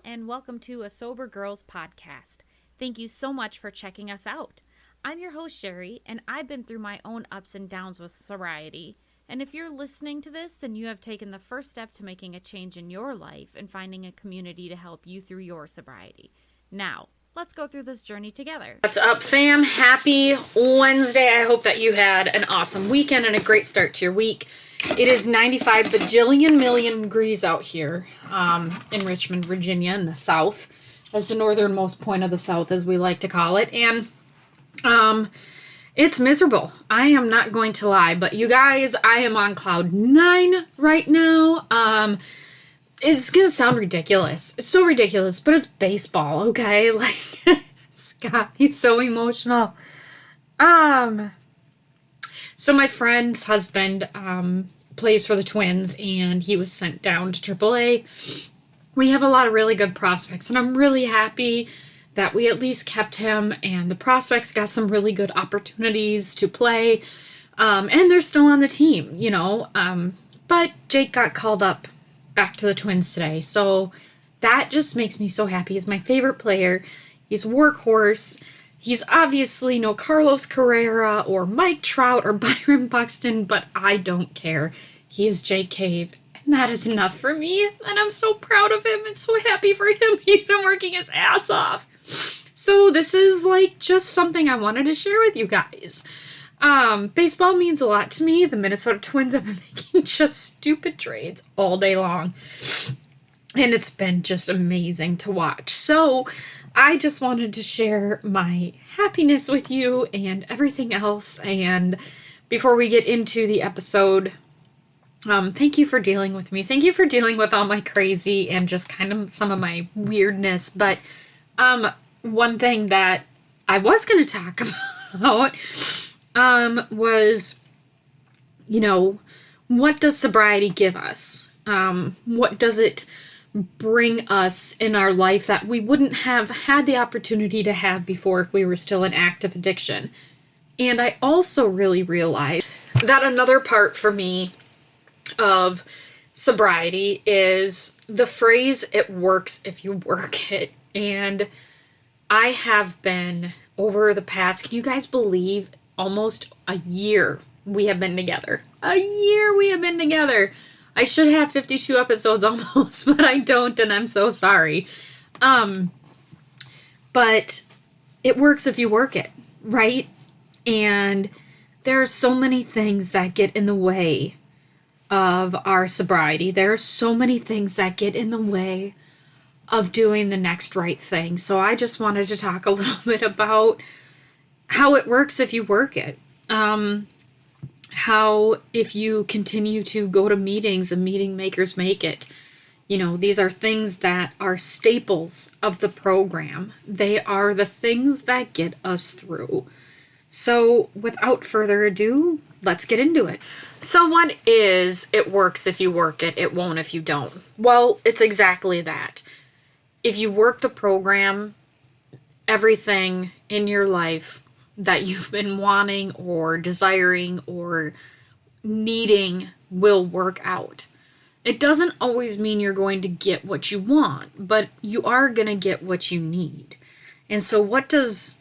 and welcome to A Sober Girls podcast. Thank you so much for checking us out. I'm your host, Sherry, and I've been through my own ups and downs with sobriety. And if you're listening to this, then you have taken the first step to making a change in your life and finding a community to help you through your sobriety. Now, let's go through this journey together. What's up, fam? Happy Wednesday. I hope that you had an awesome weekend and a great start to your week. It is 95 bajillion million degrees out here in Richmond, Virginia, in the South. That's the northernmost point of the South, as we like to call it. And it's miserable. I am not going to lie. But you guys, I am on cloud 9 right now. It's going to sound ridiculous. It's so ridiculous, but it's baseball, okay? Like, Scott, he's so emotional. So my friend's husband plays for the Twins, and he was sent down to AAA. We have a lot of really good prospects, and I'm really happy that we at least kept him, and the prospects got some really good opportunities to play, and they're still on the team, you know. But Jake got called up back to the Twins today, so that just makes me so happy. He's my favorite player. He's a workhorse. He's obviously no Carlos Carrera or Mike Trout or Byron Buxton, but I don't care. He is Jake Cave, and that is enough for me, and I'm so proud of him and so happy for him. He's been working his ass off. So this is like just something I wanted to share with you guys. Baseball means a lot to me. The Minnesota Twins have been making just stupid trades all day long, and it's been just amazing to watch. So I just wanted to share my happiness with you and everything else. And before we get into the episode, thank you for dealing with me. Thank you for dealing with all my crazy and just kind of some of my weirdness. But one thing that I was going to talk about was, you know, what does sobriety give us? What does it bring us in our life that we wouldn't have had the opportunity to have before if we were still in active addiction? And I also really realized that another part for me of sobriety is the phrase, it works if you work it. And I have been, over the past, can you guys believe, almost a year we have been together. A year we have been together. I should have 52 episodes almost, but I don't, and I'm so sorry. But it works if you work it, right? And there are so many things that get in the way of our sobriety. There are so many things that get in the way of doing the next right thing. So I just wanted to talk a little bit about how it works if you work it. How if you continue to go to meetings and meeting makers make it. You know, these are things that are staples of the program. They are the things that get us through. So without further ado, let's get into it. So what is it works if you work it, it won't if you don't? Well, it's exactly that. If you work the program, everything in your life that you've been wanting or desiring or needing will work out. It doesn't always mean you're going to get what you want, but you are going to get what you need. And so what does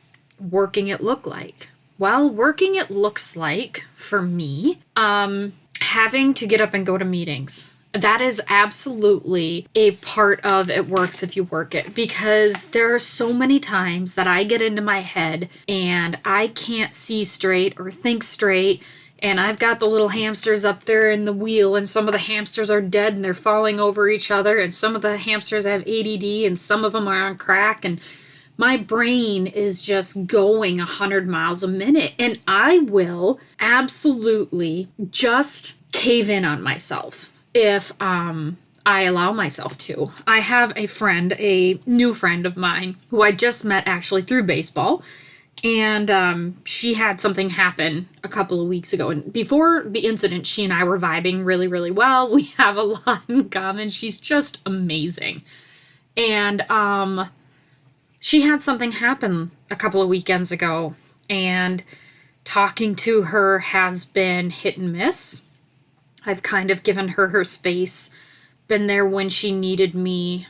working it look like? Well, working it looks like, for me, having to get up and go to meetings. That is absolutely a part of it works if you work it, because there are so many times that I get into my head and I can't see straight or think straight, and I've got the little hamsters up there in the wheel, and some of the hamsters are dead and they're falling over each other, and some of the hamsters have ADD and some of them are on crack, and my brain is just going 100 miles a minute, and I will absolutely just cave in on myself if I allow myself to. I have a friend, a new friend of mine, who I just met actually through baseball, and she had something happen a couple of weeks ago, and before the incident, she and I were vibing really, really well. We have a lot in common. She's just amazing. And she had something happen a couple of weekends ago, and talking to her has been hit and miss. I've kind of given her space, been there when she needed me,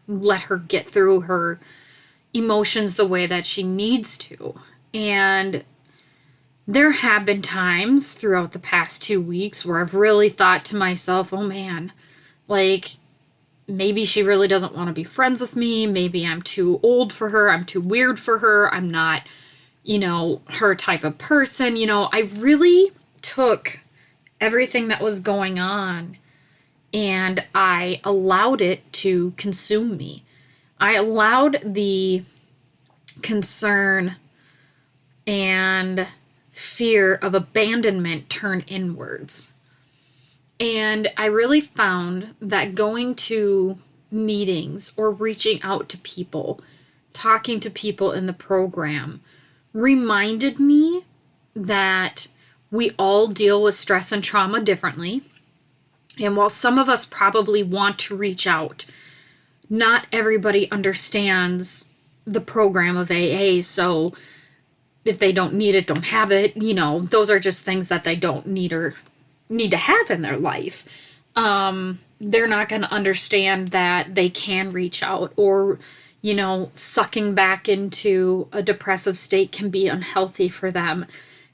let her get through her emotions the way that she needs to. And there have been times throughout the past 2 weeks where I've really thought to myself, oh man, like, maybe she really doesn't want to be friends with me. Maybe I'm too old for her. I'm too weird for her. I'm not, her type of person. I really took everything that was going on and I allowed it to consume me. I allowed the concern and fear of abandonment turn inwards. And I really found that going to meetings or reaching out to people, talking to people in the program, reminded me that we all deal with stress and trauma differently. And while some of us probably want to reach out, not everybody understands the program of AA. So if they don't need it, don't have it. Those are just things that they don't need or need to have in their life. They're not going to understand that they can reach out, or sucking back into a depressive state can be unhealthy for them.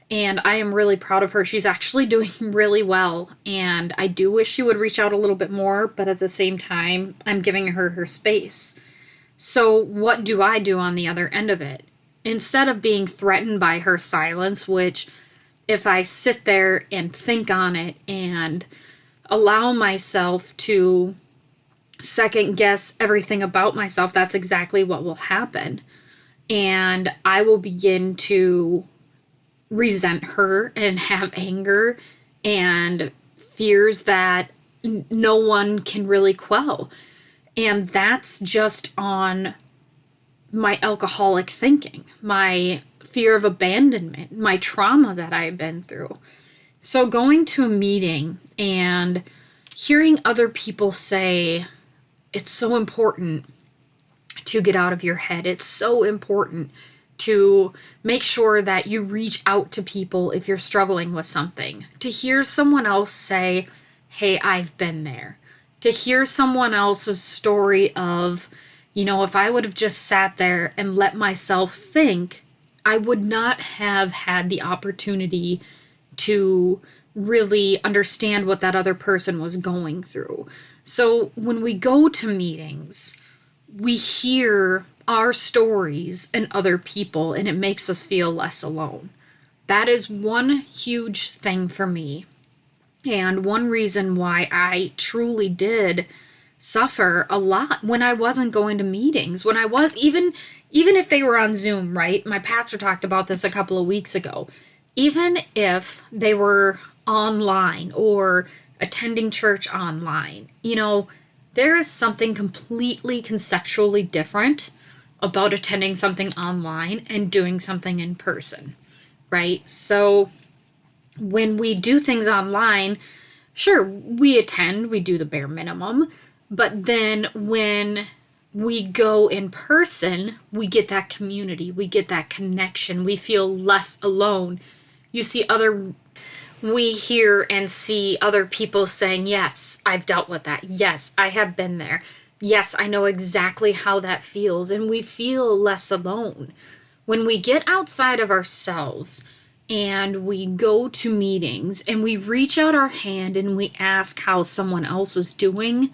And I am really proud of her. She's actually doing really well, and I do wish she would reach out a little bit more, but at the same time, I'm giving her space. So what do I do on the other end of it? Instead of being threatened by her silence, which if I sit there and think on it and allow myself to second guess everything about myself, that's exactly what will happen. And I will begin to resent her and have anger and fears that no one can really quell. And that's just on my alcoholic thinking, my fear of abandonment, my trauma that I've been through. So going to a meeting and hearing other people say, it's so important to get out of your head. It's so important to make sure that you reach out to people if you're struggling with something. To hear someone else say, hey, I've been there. To hear someone else's story of, if I would have just sat there and let myself think, I would not have had the opportunity to really understand what that other person was going through. So when we go to meetings, we hear our stories and other people, and it makes us feel less alone. That is one huge thing for me, and one reason why I truly did suffer a lot when I wasn't going to meetings, when I was, even if they were on Zoom, right? My pastor talked about this a couple of weeks ago. Even if they were online or attending church online, there is something completely conceptually different about attending something online and doing something in person, right? So when we do things online, sure, we attend, we do the bare minimum, but then when we go in person, we get that community, we get that connection, we feel less alone. We hear and see other people saying, yes, I've dealt with that. Yes, I have been there. Yes, I know exactly how that feels. And we feel less alone. When we get outside of ourselves and we go to meetings and we reach out our hand and we ask how someone else is doing,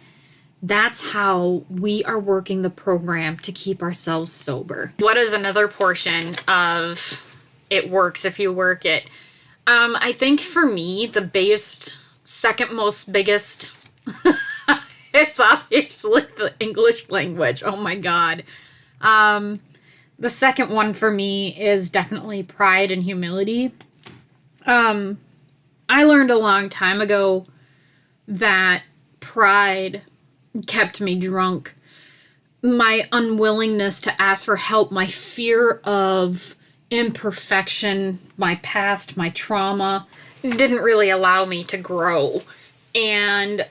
that's how we are working the program to keep ourselves sober. What is another portion of it works if you work it? I think for me, the second most biggest, it's obviously the English language. Oh my God. The second one for me is definitely pride and humility. I learned a long time ago that pride kept me drunk. My unwillingness to ask for help, my fear of imperfection, my past, my trauma, didn't really allow me to grow. And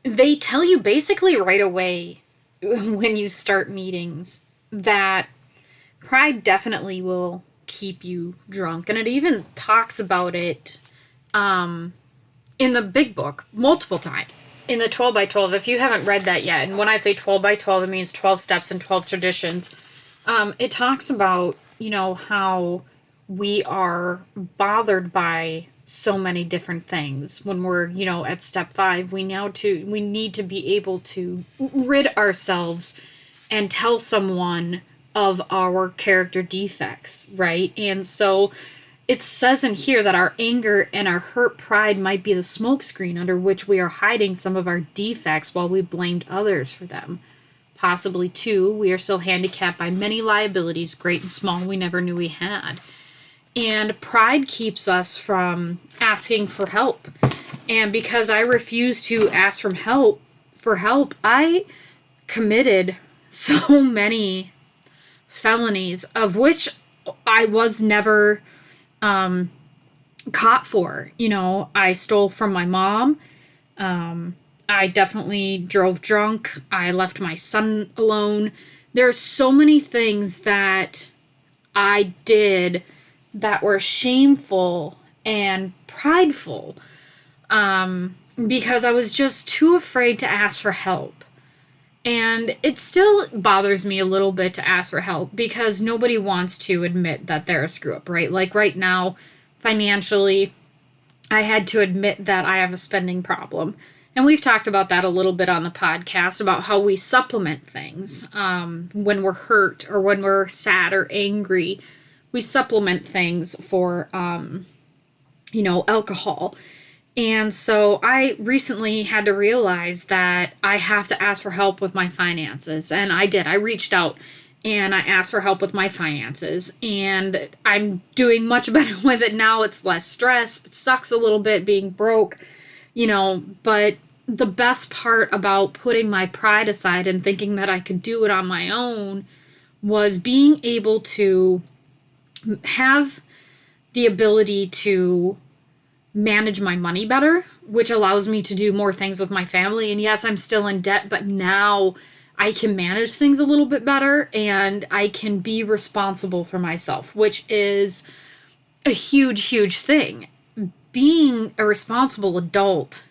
they tell you basically right away when you start meetings that pride definitely will keep you drunk. And it even talks about it in the big book multiple times. in the 12 by 12, if you haven't read that yet, and when I say 12 by 12, it means 12 steps and 12 traditions. It talks about, how we are bothered by so many different things. When we're, at step 5, we need to be able to rid ourselves and tell someone of our character defects, right? And so it says in here that our anger and our hurt pride might be the smokescreen under which we are hiding some of our defects while we blamed others for them. Possibly, too, we are still handicapped by many liabilities, great and small, we never knew we had. And pride keeps us from asking for help. And because I refused to ask for help, I committed so many felonies, of which I was never caught for. I stole from my mom. I definitely drove drunk. I left my son alone. There's so many things that I did that were shameful and prideful, because I was just too afraid to ask for help. And it still bothers me a little bit to ask for help because nobody wants to admit that they're a screw up, right? Like right now, financially, I had to admit that I have a spending problem. And we've talked about that a little bit on the podcast about how we supplement things when we're hurt or when we're sad or angry. We supplement things for, alcohol. And so I recently had to realize that I have to ask for help with my finances. And I did. I reached out and I asked for help with my finances. And I'm doing much better with it now. It's less stress. It sucks a little bit being broke, but the best part about putting my pride aside and thinking that I could do it on my own was being able to have the ability to manage my money better, which allows me to do more things with my family. And yes, I'm still in debt, but now I can manage things a little bit better and I can be responsible for myself, which is a huge, huge thing. Being a responsible adult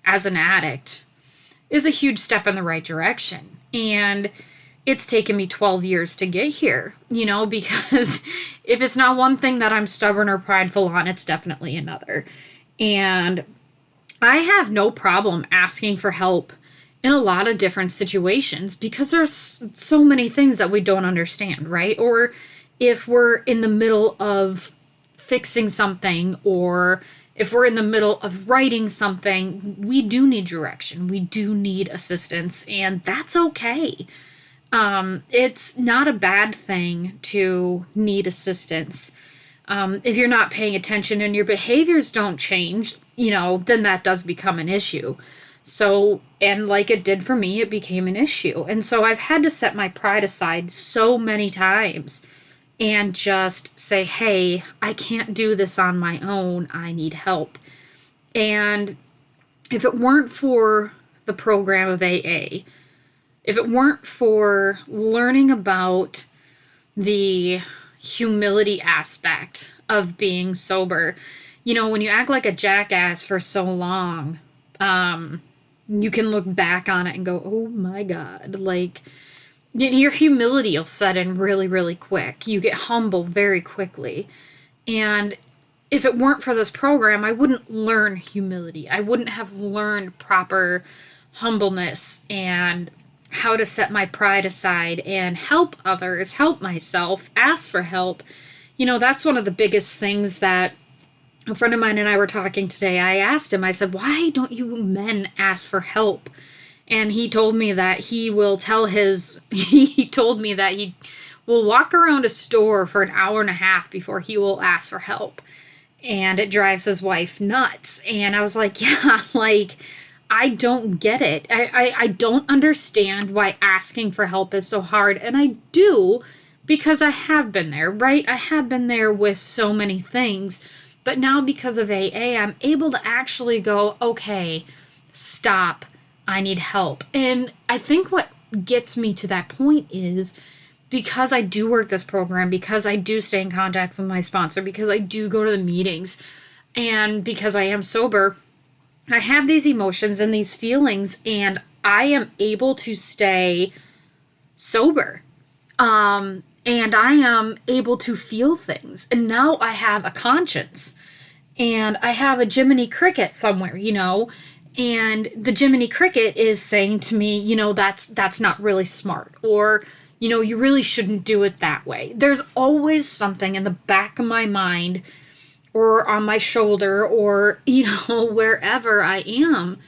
as an addict is a huge step in the right direction. And it's taken me 12 years to get here, because if it's not one thing that I'm stubborn or prideful on, it's definitely another. And I have no problem asking for help in a lot of different situations because there's so many things that we don't understand, right? Or if we're in the middle of fixing something or if we're in the middle of writing something, we do need direction. We do need assistance, and that's okay. It's not a bad thing to need assistance. If you're not paying attention and your behaviors don't change, then that does become an issue. So, and like it did for me, it became an issue. And so I've had to set my pride aside so many times and just say, hey, I can't do this on my own. I need help. And if it weren't for the program of AA, if it weren't for learning about the humility aspect of being sober, when you act like a jackass for so long, you can look back on it and go, oh my God, like your humility will set in really, really quick. You get humble very quickly. And if it weren't for this program, I wouldn't learn humility. I wouldn't have learned proper humbleness and how to set my pride aside and help others, help myself, ask for help. That's one of the biggest things that a friend of mine and I were talking today. I asked him, I said, why don't you men ask for help? And he told me that he will he told me that he will walk around a store for an hour and a half before he will ask for help. And it drives his wife nuts. And I was like, yeah, like, I don't get it. I don't understand why asking for help is so hard. And I do because I have been there, right? I have been there with so many things. But now because of AA, I'm able to actually go, okay, stop. I need help. And I think what gets me to that point is because I do work this program, because I do stay in contact with my sponsor, because I do go to the meetings, and because I am sober, I have these emotions and these feelings, and I am able to stay sober. And I am able to feel things. And now I have a conscience. And I have a Jiminy Cricket somewhere, and the Jiminy Cricket is saying to me, that's not really smart, or you really shouldn't do it that way. There's always something in the back of my mind or on my shoulder or wherever I am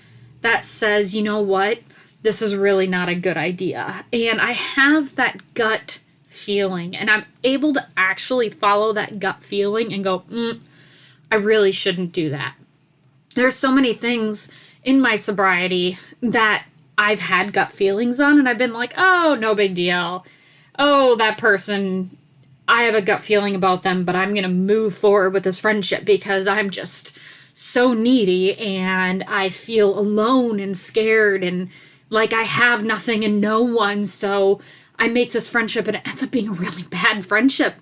that says, you know what, this is really not a good idea. And I have that gut feeling, and I'm able to actually follow that gut feeling and go, I really shouldn't do that. There's so many things in my sobriety that I've had gut feelings on, and I've been like, oh, no big deal. Oh, that person, I have a gut feeling about them, but I'm going to move forward with this friendship because I'm just so needy and I feel alone and scared and like I have nothing and no one. So I make this friendship and it ends up being a really bad friendship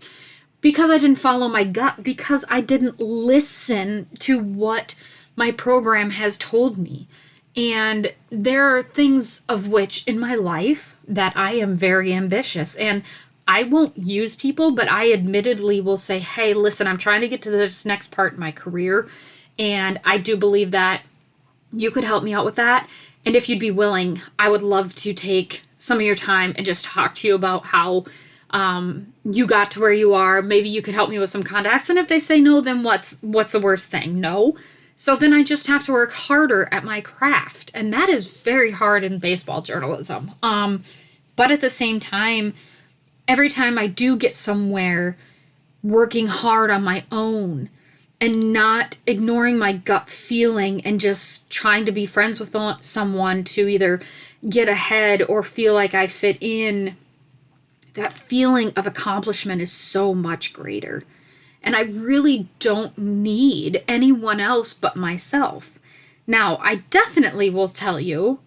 because I didn't follow my gut, because I didn't listen to what my program has told me. And there are things of which in my life that I am very ambitious, and I won't use people, but I admittedly will say, hey, listen, I'm trying to get to this next part in my career, and I do believe that you could help me out with that. And if you'd be willing, I would love to take some of your time and just talk to you about how you got to where you are. Maybe you could help me with some contacts. And if they say no, then what's the worst thing? No. So then I just have to work harder at my craft. And that is very hard in baseball journalism. But at the same time, every time I do get somewhere working hard on my own and not ignoring my gut feeling and just trying to be friends with someone to either get ahead or feel like I fit in, that feeling of accomplishment is so much greater. And I really don't need anyone else but myself. Now, I definitely will tell you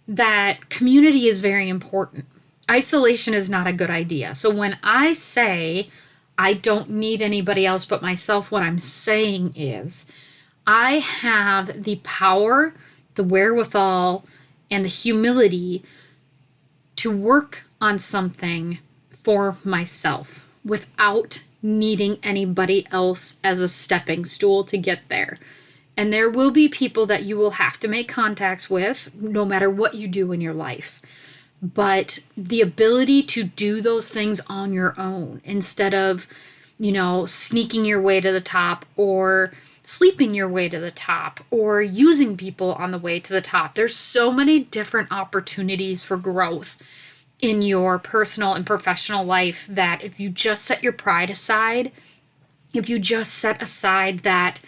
that community is very important. Isolation is not a good idea. So when I say I don't need anybody else but myself, what I'm saying is I have the power, the wherewithal, and the humility to work on something for myself without needing anybody else as a stepping stool to get there. And there will be people that you will have to make contacts with no matter what you do in your life. But the ability to do those things on your own instead of, sneaking your way to the top or sleeping your way to the top or using people on the way to the top. There's so many different opportunities for growth in your personal and professional life that if you just set your pride aside, if you just set aside that,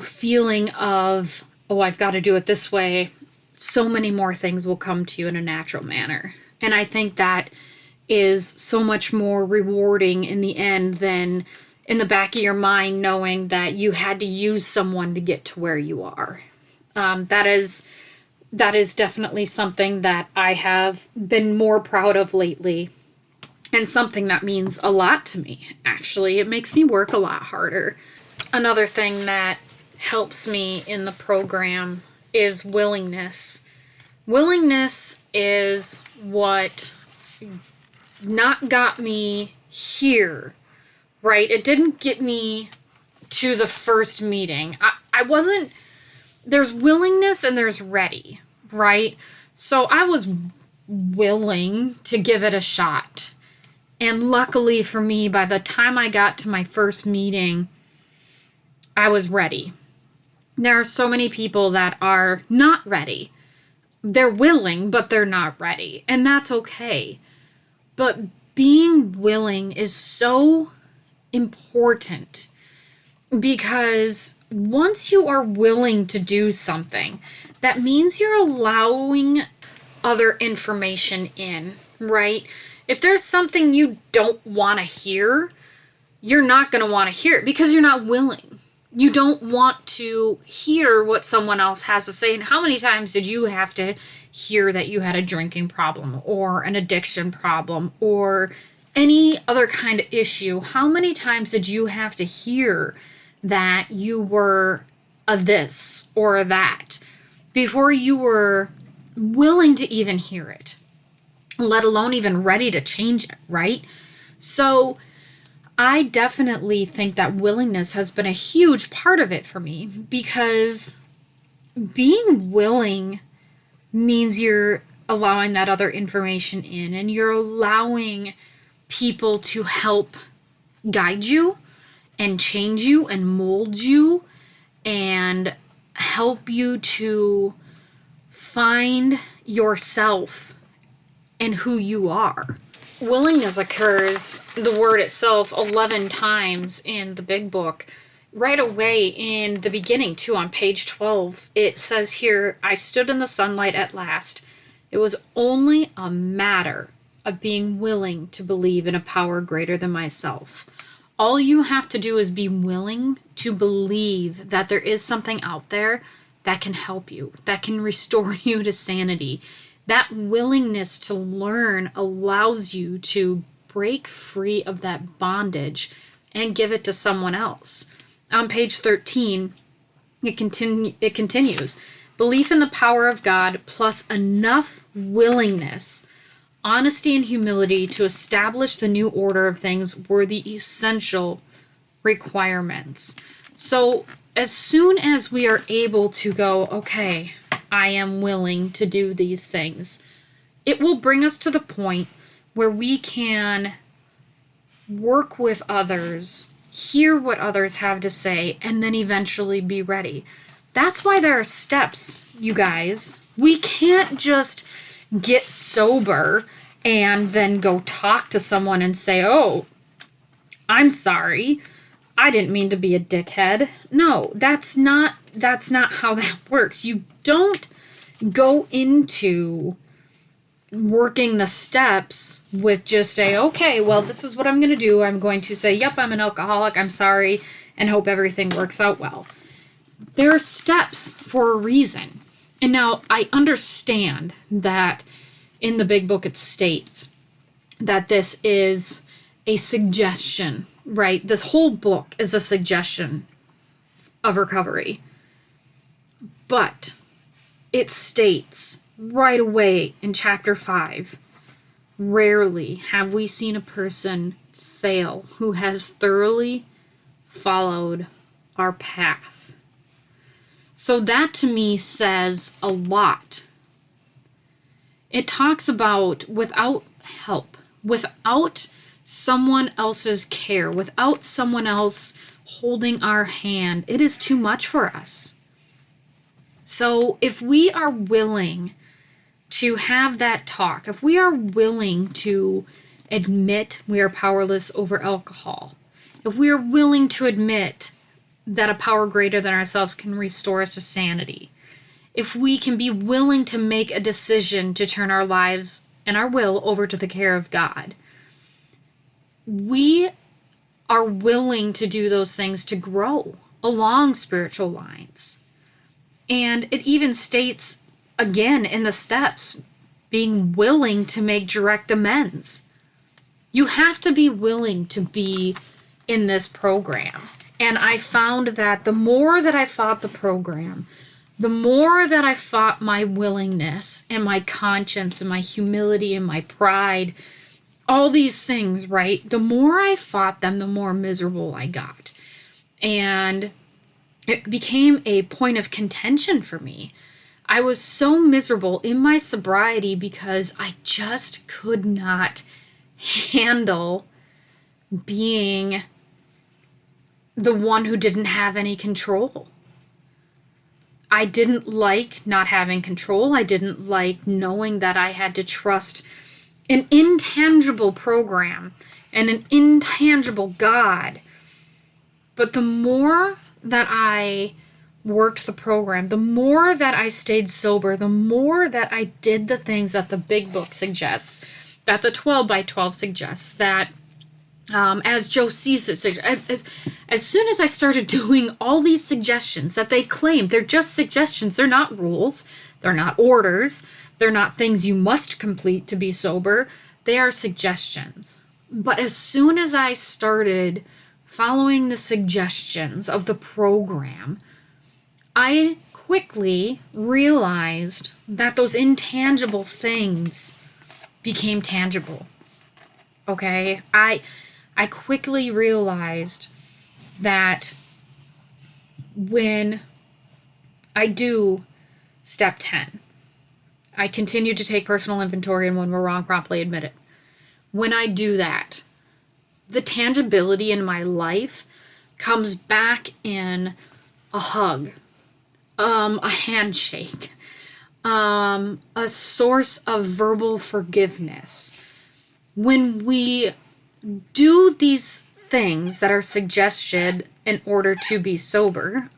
feeling of, oh, I've got to do it this way, so many more things will come to you in a natural manner. And I think that is so much more rewarding in the end than in the back of your mind knowing that you had to use someone to get to where you are. That is definitely something that I have been more proud of lately, and something that means a lot to me, actually. It makes me work a lot harder. Another thing that helps me in the program is willingness. Willingness is what not got me here, right? It didn't get me to the first meeting. I wasn't, there's willingness and there's ready, right? So I was willing to give it a shot. And luckily for me, by the time I got to my first meeting, I was ready. There are so many people that are not ready. They're willing, but they're not ready. And that's okay. But being willing is so important because once you are willing to do something, that means you're allowing other information in, right? If there's something you don't want to hear, you're not going to want to hear it because you're not willing. You don't want to hear what someone else has to say. And how many times did you have to hear that you had a drinking problem or an addiction problem or any other kind of issue? How many times did you have to hear that you were a this or a that before you were willing to even hear it, let alone even ready to change it, right? So I definitely think that willingness has been a huge part of it for me, because being willing means you're allowing that other information in, and you're allowing people to help guide you and change you and mold you and help you to find yourself and who you are. Willingness occurs, the word itself, 11 times in the big book. Right away in the beginning, too, on page 12, it says here, I stood in the sunlight at last. It was only a matter of being willing to believe in a power greater than myself. All you have to do is be willing to believe that there is something out there that can help you, that can restore you to sanity. That willingness to learn allows you to break free of that bondage and give it to someone else. On page 13, it continues. Belief in the power of God plus enough willingness, honesty, and humility to establish the new order of things were the essential requirements. So as soon as we are able to go, okay, I am willing to do these things, it will bring us to the point where we can work with others, hear what others have to say, and then eventually be ready. That's why there are steps, you guys. We can't just get sober and then go talk to someone and say, oh, I'm sorry, I didn't mean to be a dickhead. No, that's not how that works. You don't go into working the steps with just okay, well, this is what I'm going to do. I'm going to say, yep, I'm an alcoholic, I'm sorry, and hope everything works out well. There are steps for a reason. And now I understand that in the big book it states that this is a suggestion, right? This whole book is a suggestion of recovery. But it states right away in chapter 5, rarely have we seen a person fail who has thoroughly followed our path. So that to me says a lot. It talks about without help, without someone else's care, without someone else holding our hand, it is too much for us. So if we are willing to have that talk, if we are willing to admit we are powerless over alcohol, if we are willing to admit that a power greater than ourselves can restore us to sanity, if we can be willing to make a decision to turn our lives and our will over to the care of God, we are willing to do those things to grow along spiritual lines. And it even states, again, in the steps, being willing to make direct amends. You have to be willing to be in this program. And I found that the more that I fought the program, the more that I fought my willingness and my conscience and my humility and my pride, all these things, right? The more I fought them, the more miserable I got. And it became a point of contention for me. I was so miserable in my sobriety because I just could not handle being the one who didn't have any control. I didn't like not having control. I didn't like knowing that I had to trust an intangible program and an intangible God. But the more that I worked the program, the more that I stayed sober, the more that I did the things that the big book suggests, that the 12 by 12 suggests, that as Josephus suggests, as soon as I started doing all these suggestions that they claim, they're just suggestions, they're not rules, they're not orders, they're not things you must complete to be sober, they are suggestions. But as soon as I started following the suggestions of the program, I quickly realized that those intangible things became tangible. Okay? I quickly realized that when I do step 10, I continue to take personal inventory, and when we're wrong, promptly admit it. When I do that, the tangibility in my life comes back in a hug, a handshake, a source of verbal forgiveness. When we do these things that are suggested in order to be sober,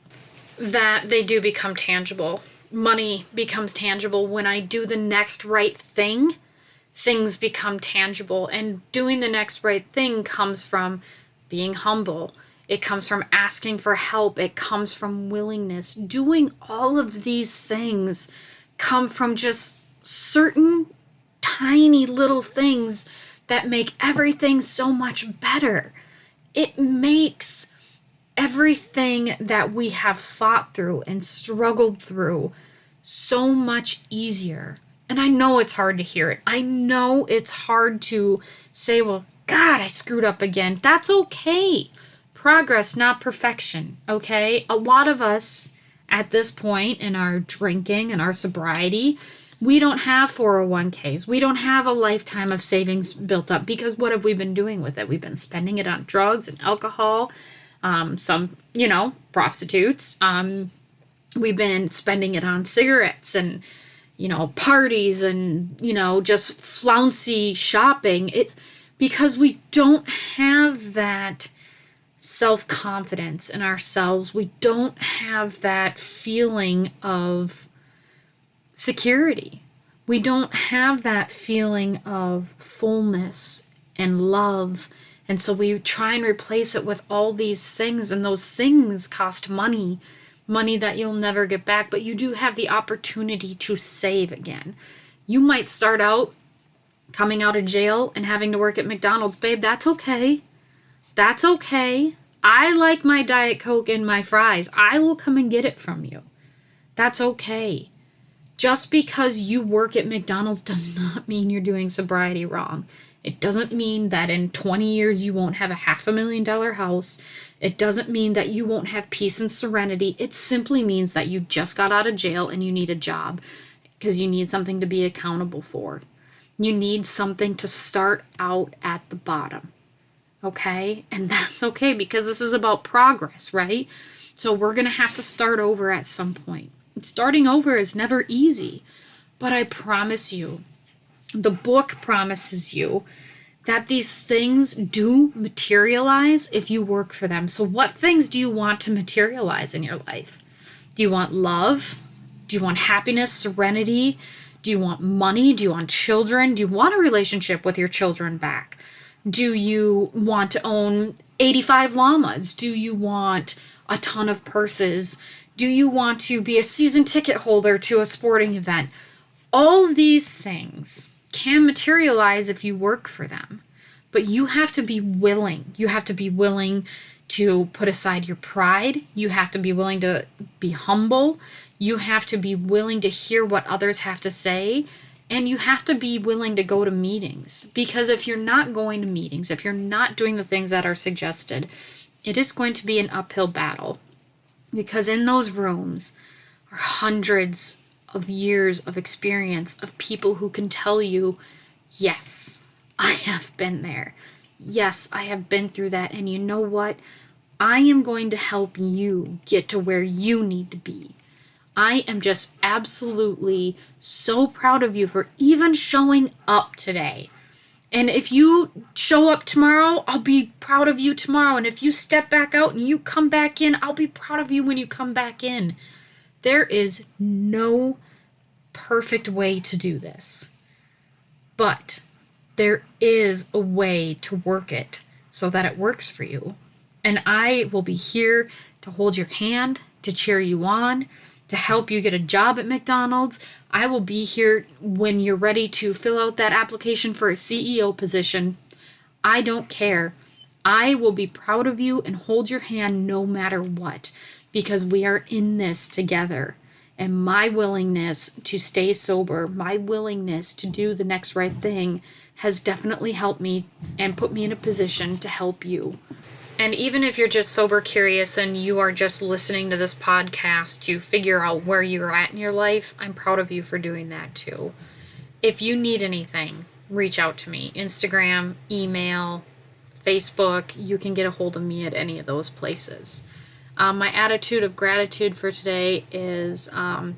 that they do become tangible. Money becomes tangible. When I do the next right thing, things become tangible. And doing the next right thing comes from being humble. It comes from asking for help. It comes from willingness. Doing all of these things come from just certain tiny little things that make everything so much better. It makes everything that we have fought through and struggled through so much easier. And I know it's hard to hear it. I know it's hard to say, well, God, I screwed up again. That's okay. Progress, not perfection, okay? A lot of us at this point in our drinking and our sobriety, we don't have 401ks. We don't have a lifetime of savings built up, because what have we been doing with it? We've been spending it on drugs and alcohol, some, prostitutes. We've been spending it on cigarettes and, parties and, just flouncy shopping. It's because we don't have that self-confidence in ourselves. We don't have that feeling of security. We don't have that feeling of fullness and love. And so we try and replace it with all these things, and those things cost money that you'll never get back, but you do have the opportunity to save again. You might start out coming out of jail and having to work at McDonald's. Babe, that's okay. That's okay. I like my Diet Coke and my fries. I will come and get it from you. That's okay. Just because you work at McDonald's does not mean you're doing sobriety wrong. It doesn't mean that in 20 years you won't have a $500,000 house. It doesn't mean that you won't have peace and serenity. It simply means that you just got out of jail and you need a job, because you need something to be accountable for. You need something to start out at the bottom. Okay? And that's okay, because this is about progress, right? So we're going to have to start over at some point. Starting over is never easy, but I promise you, the book promises you that these things do materialize if you work for them. So what things do you want to materialize in your life? Do you want love? Do you want happiness, serenity? Do you want money? Do you want children? Do you want a relationship with your children back? Do you want to own 85 llamas? Do you want a ton of purses? Do you want to be a season ticket holder to a sporting event? All these things can materialize if you work for them, but you have to be willing. You have to be willing to put aside your pride. You have to be willing to be humble. You have to be willing to hear what others have to say. And you have to be willing to go to meetings, because if you're not going to meetings, if you're not doing the things that are suggested, it is going to be an uphill battle. Because in those rooms are hundreds of years of experience of people who can tell you, yes, I have been there. Yes, I have been through that. And you know what? I am going to help you get to where you need to be. I am just absolutely so proud of you for even showing up today. And if you show up tomorrow, I'll be proud of you tomorrow. And if you step back out and you come back in, I'll be proud of you when you come back in. There is no perfect way to do this. But there is a way to work it so that it works for you. And I will be here to hold your hand, to cheer you on, to help you get a job at McDonald's. I will be here when you're ready to fill out that application for a CEO position. I don't care. I will be proud of you and hold your hand no matter what. because we are in this together. And my willingness to stay sober, my willingness to do the next right thing has definitely helped me and put me in a position to help you. And even if you're just sober curious and you are just listening to this podcast to figure out where you're at in your life, I'm proud of you for doing that too. If you need anything, reach out to me. Instagram, email, Facebook, you can get a hold of me at any of those places. My attitude of gratitude for today is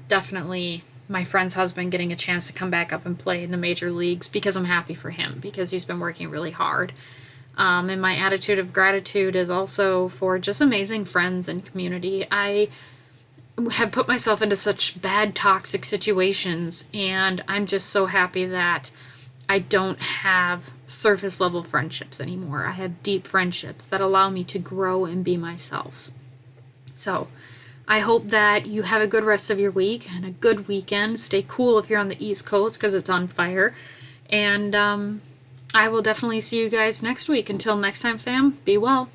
definitely my friend's husband getting a chance to come back up and play in the major leagues, because I'm happy for him, because he's been working really hard. And my attitude of gratitude is also for just amazing friends and community. I have put myself into such bad, toxic situations, and I'm just so happy that I don't have surface level friendships anymore. I have deep friendships that allow me to grow and be myself. So I hope that you have a good rest of your week and a good weekend. Stay cool if you're on the East Coast, because it's on fire. And I will definitely see you guys next week. Until next time, fam, be well.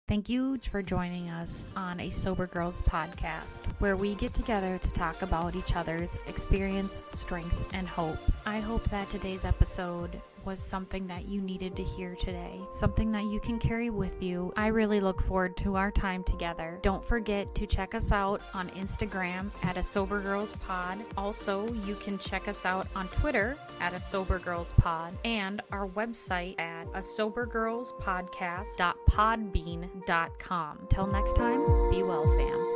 Thank you for joining us on a Sober Girls podcast, where we get together to talk about each other's experience, strength, and hope. I hope that today's episode was something that you needed to hear today, something that you can carry with you. I really look forward to our time together. Don't forget to check us out on Instagram at A Sober Girls Pod. Also, you can check us out on Twitter at A Sober Girls Pod, and our website at asobergirlspodcast.podbean.com. Till next time, be well, fam.